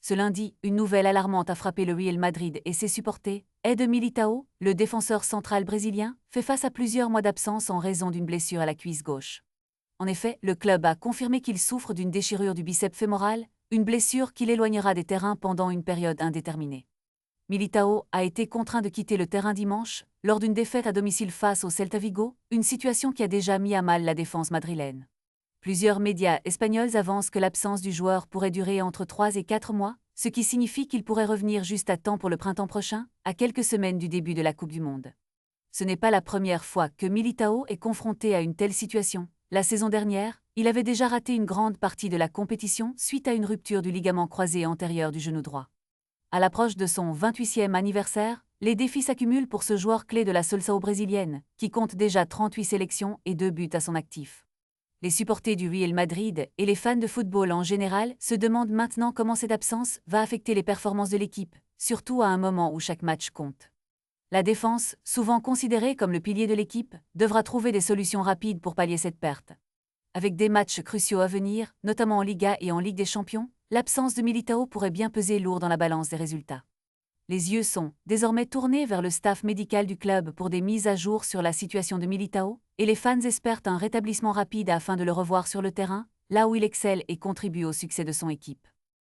Ce lundi, une nouvelle alarmante a frappé le Real Madrid et ses supporters. Eder Militão, le défenseur central brésilien, fait face à plusieurs mois d'absence en raison d'une blessure à la cuisse gauche. En effet, le club a confirmé qu'il souffre d'une déchirure du biceps fémoral, une blessure qui l'éloignera des terrains pendant une période indéterminée. Militão a été contraint de quitter le terrain dimanche, lors d'une défaite à domicile face au Celta Vigo, une situation qui a déjà mis à mal la défense madrilène. Plusieurs médias espagnols avancent que l'absence du joueur pourrait durer entre 3 et 4 mois, ce qui signifie qu'il pourrait revenir juste à temps pour le printemps prochain, à quelques semaines du début de la Coupe du Monde. Ce n'est pas la première fois que Militão est confronté à une telle situation. La saison dernière, il avait déjà raté une grande partie de la compétition suite à une rupture du ligament croisé antérieur du genou droit. À l'approche de son 28e anniversaire, les défis s'accumulent pour ce joueur clé de la Seleção brésilienne, qui compte déjà 38 sélections et 2 buts à son actif. Les supporters du Real Madrid et les fans de football en général se demandent maintenant comment cette absence va affecter les performances de l'équipe, surtout à un moment où chaque match compte. La défense, souvent considérée comme le pilier de l'équipe, devra trouver des solutions rapides pour pallier cette perte. Avec des matchs cruciaux à venir, notamment en Liga et en Ligue des Champions, l'absence de Militão pourrait bien peser lourd dans la balance des résultats. Les yeux sont désormais tournés vers le staff médical du club pour des mises à jour sur la situation de Militão, et les fans espèrent un rétablissement rapide afin de le revoir sur le terrain, là où il excelle et contribue au succès de son équipe.